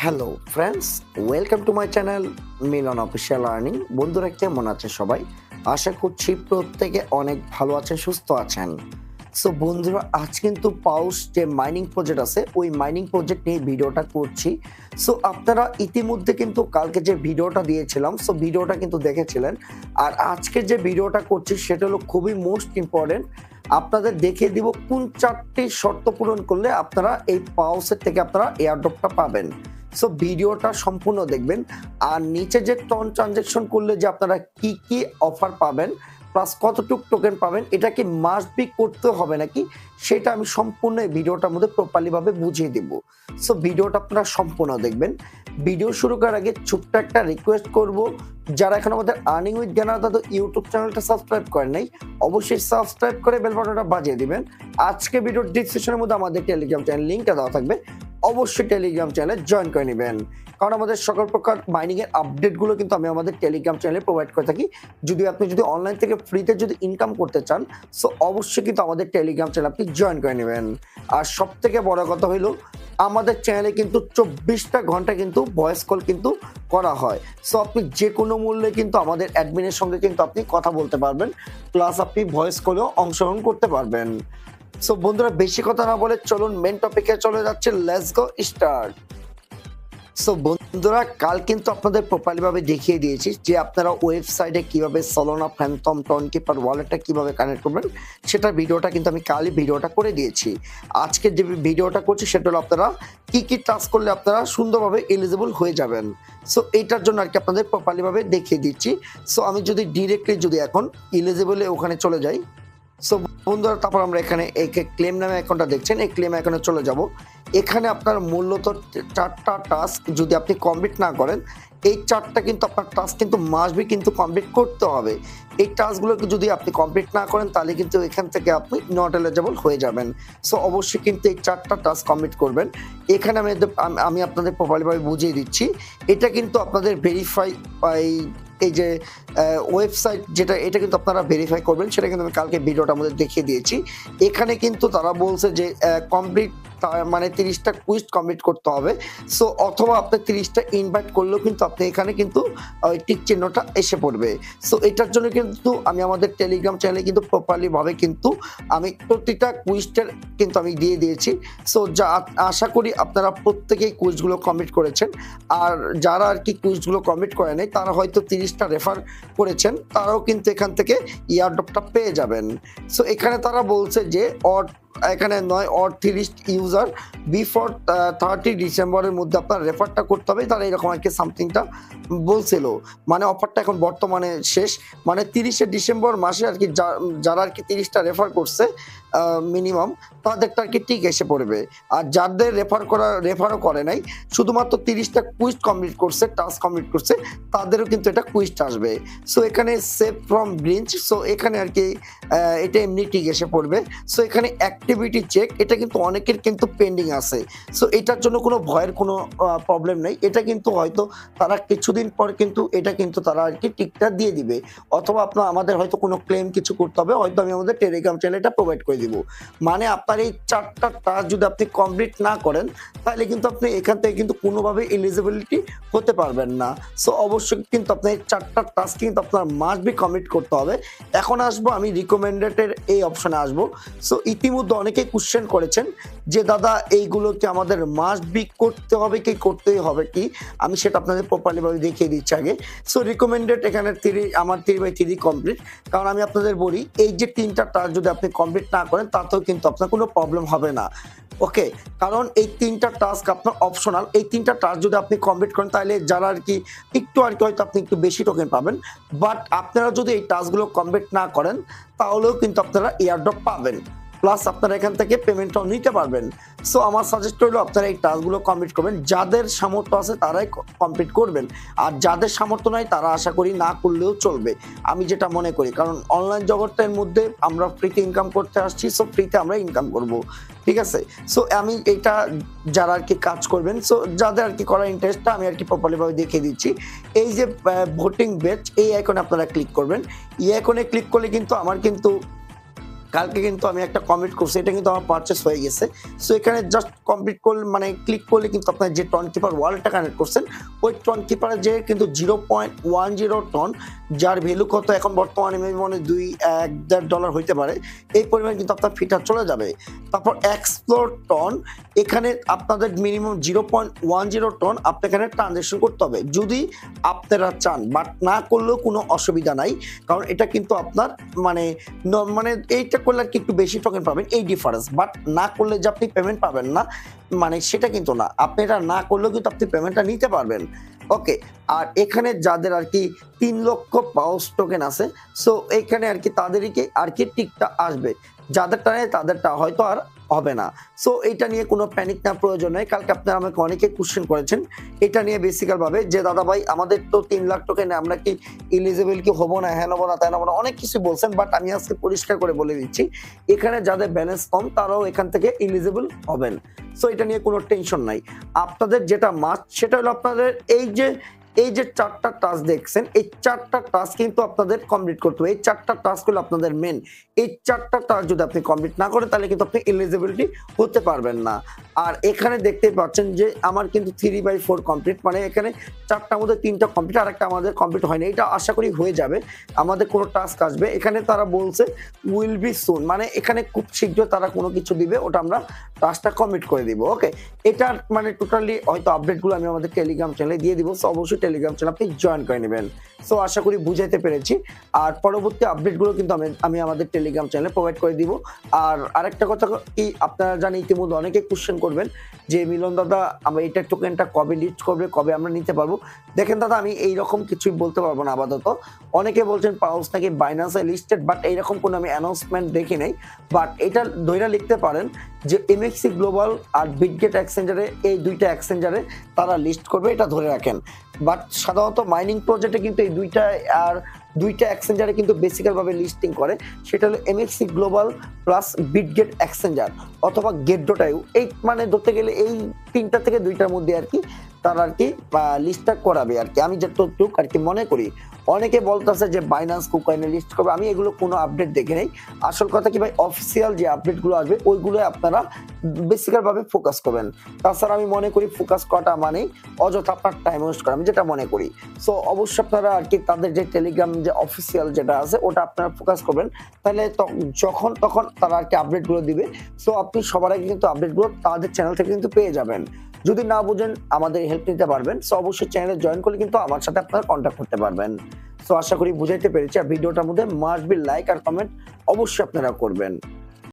Hello friends, welcome to my channel Milan official earning. বন্ধুরা কেমন আছে সবাই? আশা করছি প্রত্যেকে অনেক ভালো আছেন, সুস্থ আছেন। সো বন্ধুরা, আজ কিন্তু পাউস যে মাইনিং প্রজেক্ট আছে ওই মাইনিং প্রজেক্ট নিয়ে ভিডিওটা করছি। সো আপনারা ইতিমধ্যে কিন্তু কালকে যে ভিডিওটা দিয়েছিলাম, সো ভিডিওটা কিন্তু দেখেছিলেন। আর আজকে যে ভিডিওটা করছি সেটা হলো খুবই মোস্ট ইম্পর্টেন্ট। আপনাদের দেখিয়ে দিব কোন 4টি শর্ত পূরণ করলে আপনারা এই পাউসের থেকে আপনারা এয়ারড্রপটা পাবেন। সো ভিডিওটা সম্পূর্ণ দেখবেন। আর নিচে যে ট্রানজাকশন করলে যে আপনারা কি কি অফার পাবেন প্লাস কতটুক টোকেন পাবেন, এটা কি মাস্ট বি করতে হবে নাকি, সেটা আমি সম্পূর্ণ এই ভিডিওটার মধ্যে প্রপারলি ভাবে বুঝিয়ে দেব। সো ভিডিওটা আপনারা সম্পূর্ণ দেখবেন। ভিডিও শুরু করার আগে ছোট্ট একটা রিকোয়েস্ট করব, যারা এখন আমাদের আর্নিং উইথ জ্ঞান দাদা ইউটিউব চ্যানেলটা সাবস্ক্রাইব করেন নাই, অবশ্যই সাবস্ক্রাইব করে বেল বাটনটা বাজিয়ে দিবেন। আজকে ভিডিওর ডিসক্রিপশনের মধ্যে আমাদের টেলিগ্রাম চ্যানেল লিঙ্কটা দেওয়া থাকবে, অবশ্যই টেলিগ্রাম চ্যানেলে জয়েন করে নেবেন। কারণ আমাদের সকল প্রকার মাইনিং এর আপডেটগুলো কিন্তু আমি আমাদের টেলিগ্রাম চ্যানেলে প্রোভাইড করে থাকি। আপনি যদি অনলাইন থেকে ফ্রিতে যদি ইনকাম করতে চান, সো অবশ্যই কিন্তু আমাদের টেলিগ্রাম চ্যানেল আপনি জয়েন করে নেবেন। আর সব থেকে বড় কথা হইলো, আমাদের চ্যানেলে কিন্তু 24টা ঘন্টা কিন্তু ভয়েস কল কিন্তু করা হয়। সো আপনি যে কোনো মূল্যে কিন্তু আমাদের অ্যাডমিনের সঙ্গে কিন্তু আপনি কথা বলতে পারবেন, প্লাস আপনি ভয়েস কলেও অংশগ্রহণ করতে পারবেন। সো বন্ধুরা, বেশি কথা না বলে চলুন মেন টপিকে চলে যাচ্ছে। Let's go start. সো বন্ধুরা, কাল কিন্তু আপনাদের প্রপারলি ভাবে দেখিয়ে দিয়েছি যে আপনারা ওয়েবসাইটে কিভাবে সলোনা ফ্যান্টম টনকিপার ওয়ালেটটা কিভাবে কানেক্ট করবেন, সেটার ভিডিওটা কিন্তু আমি কালই ভিডিওটা করে দিয়েছি। আজকে যে ভিডিওটা করছি সেটা হলো আপনারা কি কি টাস্ক করলে আপনারা সুন্দরভাবে এলিজিবল হয়ে যাবেন। সো এইটার জন্য আর কি আপনাদের প্রপারলি ভাবে দেখিয়ে দিচ্ছি। সো আমি যদি ডিরেক্টলি যদি এখন এলিজিবলে ওখানে চলে যাই, সো বন্ধুরা, তারপর আমরা এখানে এই ক্লেম নামে অ্যাকাউন্টটা দেখছেন, এই ক্লেম অ্যাকাউন্টে চলে যাব। এখানে আপনার মূলত 4টা টাস্ক যদি আপনি কমপ্লিট না করেন, এই 4টা কিন্তু আপনার টাস্ক কিন্তু মাস্ট বি কিন্তু কমপ্লিট করতে হবে। এই টাস্কগুলোকে যদি আপনি কমপ্লিট না করেন তাহলে কিন্তু এখান থেকে আপনি নট এলিজিবল হয়ে যাবেন। সো অবশ্যই কিন্তু এই 4টা টাস্ক কমপ্লিট করবেন। এখানে আমি আপনাদের প্রপারলিভাবে বুঝিয়ে দিচ্ছি। এটা কিন্তু আপনাদের ভেরিফাই এই যে ওয়েবসাইট যেটা, এটা কিন্তু আপনারা ভেরিফাই করবেন, সেটা কিন্তু আমি কালকে ভিডিওটা আমাদের দেখিয়ে দিয়েছি। এখানে কিন্তু তারা বলছে যে কমপ্লিট মানে 30টা কুইজ কমপ্লিট করতে হবে। সো অথবা আপনি 30টা ইনভাইট করলেও কিন্তু আপনি এখানে কিন্তু ওই টিক চিহ্নটা এসে পড়বে। সো এটার জন্য কিন্তু আমি আমাদের টেলিগ্রাম চ্যানেলে কিন্তু প্রপারলি ভাবে কিন্তু আমি প্রতিটা কুইজটার কিন্তু আমি দিয়ে দিয়েছি। সো আশা করি আপনারা প্রত্যেকেই কুইজগুলো কমপ্লিট করেছেন। আর যারা আর কি কুইজগুলো কমপ্লিট করে নাই, তারা হয়তো 30টা রেফার করেছেন, তারাও কিন্তু এখান থেকে ইয়ারড্রপটা পেয়ে যাবেন। সো এখানে তারা বলছে যে এখানে 9 or 30 ইউজার বিফোর 30 ডিসেম্বরের মধ্যে আপনার রেফারটা করতে হবে, তারা এরকম আর কি সামথিংটা বলছিল। মানে অফারটা এখন বর্তমানে শেষ, মানে 30শে ডিসেম্বর মাসে আর কি যারা আর কি 30টা রেফার করছে মিনিমাম, তাদেরটা আর কি ঠিক এসে পড়বে। আর যাদের রেফারও করে নাই, শুধুমাত্র 30টা কুইজ কমপ্লিট করছে, টাস্ক কমপ্লিট করছে, তাদেরও কিন্তু এটা কুইজটা আসবে। সো এখানে সেভ ফ্রম ব্রিঞ্চ, সো এখানে আর কি এটা এমনি ঠিক এসে পড়বে। সো এখানে অ্যাক্টিভিটি চেক, এটা কিন্তু অনেকের কিন্তু পেন্ডিং আছে। সো এটার জন্য কোনো ভয়ের কোনো প্রবলেম নেই। এটা কিন্তু হয়তো তারা কিছুদিন পর কিন্তু এটা কিন্তু তারা আর কি টিকটা দিয়ে দিবে, অথবা আমাদের হয়তো কোনো ক্লেম কিছু করতে হবে, হয়তো আমি আমাদের টেলিগ্রাম চ্যানেলে এটা প্রোভাইড করে দিব। মানে আপনার এই 4টা টাস্ক যদি আপনি কমপ্লিট না করেন, তাহলে কিন্তু আপনি এখান থেকে কিন্তু কোনোভাবে এলিজিবিলিটি হতে পারবেন না। সো অবশ্যই কিন্তু আপনার এই 4টা টাস্ক কিন্তু আপনার মাস্ট বি কমপ্লিট করতে হবে। এখন আসবো আমি রিকমেন্ডেডের এই অপশনে আসবো। সো ইতিমধ্যে অনেকেই কোশ্চেন করেছেন যে দাদা এইগুলোকে আমাদের মাস্ট বি করতে হবে কি করতেই হবে কি, আমি সেটা আপনাদের প্রপারলি ভাবে দেখিয়ে দিচ্ছি আগে। সো রিকমেন্ডেড এখানে আমার 3/3 কমপ্লিট। কারণ আমি আপনাদের বলি, এই যে 3টা টাস্ক যদি আপনি কমপ্লিট না করেন তাতেও কিন্তু আপনার কোনো প্রবলেম হবে না। ওকে, কারণ এই 3টা টাস্ক আপনার অপশনাল। এই 3টা টাস্ক যদি আপনি কমপ্লিট করেন, তাহলে যারা আর কি একটু আর কি হয়তো আপনি একটু বেশি টোকেন পাবেন। বাট আপনারা যদি এই টাস্কগুলো কমপ্লিট না করেন, তাহলেও কিন্তু আপনারা এয়ারড্রপ পাবেন, প্লাস আপনারা এখান থেকে পেমেন্টটাও নিতে পারবেন। সো আমার সাজেস্ট হলো আপনারা এই টাস্কগুলো কমপ্লিট করবেন। যাদের সামর্থ্য আছে তারাই কমপ্লিট করবেন, আর যাদের সামর্থ্য নাই তারা আশা করি না করলেও চলবে, আমি যেটা মনে করি। কারণ অনলাইন জগতের মধ্যে আমরা ফ্রিতে ইনকাম করতে আসছি, সো ফ্রিতে আমরা ইনকাম করব, ঠিক আছে। সো আমি এটা যারা আর কি কাজ করবেন, সো যাদের আর কি করার ইন্টারেস্টটা আমি আর কি প্রপারলি ভাবে দেখিয়ে দিচ্ছি। এই যে ভোটিং বেচ, এই আইকনে আপনারা ক্লিক করবেন। এই আইকনে ক্লিক করলে কিন্তু আমার কিন্তু কালকে কিন্তু আমি একটা কমপ্লিট করছি, এটা কিন্তু আমার পারচেস হয়ে গেছে। সো এখানে জাস্ট কমপ্লিট করলে মানে ক্লিক করলে কিন্তু আপনার যে টন কিপার ওয়ালেটটা কানেক্ট করছেন ওই টন কিপারে যে কিন্তু 0.10 টন, যার ভ্যালু কত এখন বর্তমানে আমি মনে হয় $2-1.5 হইতে পারে, এই পরিমাণ কিন্তু আপনার ফিটা চলে যাবে। তারপর এক্সপ্লোর টন, এখানে আপনাদের মিনিমাম 0.10 টন আপনি এখানে ট্রানজ্যাকশন করতে হবে যদি আপনারা চান, বাট না করলেও কোনো অসুবিধা নাই, কারণ এটা কিন্তু আপনার মানে মানে এইটা করলে আর কি একটু বেশি টোকেন পাবেন এই ডিফারেন্স, বাট না করলে যে আপনি পেমেন্ট পাবেন না মানে সেটা কিন্তু না, আপনি এটা না করলেও কিন্তু আপনি পেমেন্টটা নিতে পারবেন। ওকে, আর এখানে যাদের আর কি 3 লক্ষ পাউস টোকেন আছে, সো এইখানে আর কি তাদেরকে আর কি টিকটা আসবে, যাদেরটা নেই তাদেরটা হয়তো আর হবে না। সো এইটা নিয়ে কোনো প্যানিক না প্রয়োজন নেই। কালকে আপনারা আমাকে অনেকে কোশ্চেন করেছেন এটা নিয়ে বেসিক্যাল ভাবে যে দাদা ভাই আমাদের তো 3 লাখ টোকেন, আমরা কি এলিজিবল কি হবো না, হ্যাঁ হবো না তাই না, অনেক কিছু বলছেন, বাট আমি আজকে পরিষ্কার করে বলে দিচ্ছি এখানে যাদের ব্যালেন্স কম তারাও এখান থেকে এলিজিবল হবেন। সো এটা নিয়ে কোনো টেনশন নাই। আপনাদের যেটা মাস্ট সেটা হলো আপনাদের এই যে 4টা টাস্ক দেখছেন, এই 4টা টাস্ক কিন্তু আপনাদের কমপ্লিট করতে হবে। এই 4টা টাস্ক হলো আপনাদের মেন। এই 4টা টাস্ক যদি আপনি কমপ্লিট না করেন তাহলে কিন্তু আপনি এলিজিবিলিটি হতে পারবেন না। আর এখানে দেখতেই পাচ্ছেন যে আমার কিন্তু 3/4 কমপ্লিট, মানে এখানে 4টার মধ্যে 3টা কমপ্লিট আর একটা আমাদের কমপ্লিট হয়নি। এটা আশা করি হয়ে যাবে, আমাদের কোনো টাস্ক আসবে। এখানে তারা বলছে উইল বি সুন, মানে এখানে খুব শীঘ্র তারা কোনো কিছু দিবে, ওটা আমরা টাস্কটা কমপ্লিট করে দিব। ওকে, এটার মানে টোটালি হয়তো আপডেটগুলো আমি আমাদের টেলিগ্রাম চ্যানেলে দিয়ে দিব, সো অবশ্যই টেলিগ্রাম চ্যানেল আপনি জয়েন করে নেবেন। সো আশা করি বুঝাইতে পেরেছি। আর পরবর্তী আপডেটগুলো কিন্তু আমি আমাদের টেলিগ্রাম চ্যানেলে প্রোভাইড করে দিব। আর আরেকটা কথা কি, আপনারা জানি ইতিমধ্যে অনেকে কোশ্চেন করবেন যে মিলন দাদা আমরা এটা টোকেনটা কবে লিস্ট করবে, কবে আমরা নিতে পারবো। দেখেন দাদা, আমি এইরকম কিছুই বলতে পারবো না আপাতত। অনেকে বলছেন পাউস নাকি বাইন্যান্সে লিস্টেড, বাট এইরকম কোনো আমি অ্যানাউন্সমেন্ট দেখি নাই। বাট এটা ধইরা লিখতে পারেন যে এমএক্সি গ্লোবাল আর বিটগেট এক্সচেঞ্জারে, এই দুইটা এক্সচেঞ্জারে তারা লিস্ট করবে, এটা ধরে রাখেন। বাট সাধারণত মাইনিং প্রজেক্টে কিন্তু এই দুইটা এক্সচেঞ্জারে কিন্তু বেসিক্যাল ভাবে লিস্টিং করে, সেটা হলো এমএক্সি গ্লোবাল প্লাস বিটগেট এক্সচেঞ্জার অথবা গেট.ইউ। এই মানে ধরতে গেলে এই 3টা থেকে 2টার মধ্যে আর কি তারা আর কি লিস্টটা করাবে আর কি, আমি যতটুকু আর কি মনে করি। অনেকে বলতেছে যে বাইন্যান্স কুকয়েনে লিস্ট করবে, আমি এগুলো কোনো আপডেট দেখি নাই। আসল কথা কি ভাই, অফিসিয়াল যে আপডেটগুলো আসবে ওইগুলো আপনারা বেসিক্যাল ভাবে ফোকাস করবেন। তাছাড়া আমি মনে করি ফোকাস করাটা মানে অযথা আপনার টাইম ওয়েস্ট করা, আমি যেটা মনে করি। সো অবশ্যই আপনারা আর কি তাদের যে টেলিগ্রাম যে অফিসিয়াল যেটা আছে ওটা আপনারা ফোকাস করবেন, তাহলে যখন তখন তারা আর কি আপডেটগুলো দিবে। সো আপনি সবার আগে কিন্তু আপডেটগুলো তাদের চ্যানেল থেকে কিন্তু পেয়ে যাবেন। যদি না বুঝেন আমাদের হেল্প নিতে পারবেন। সো অবশ্যই চ্যানেলে জয়েন করলে কিন্তু আমার সাথে আপনারা কন্ট্যাক্ট করতে পারবেন। সো আশা করি বুঝাইতে পেরেছি। আর ভিডিওটার মধ্যে মাস্ট বি লাইক আর কমেন্ট অবশ্যই আপনারা করবেন।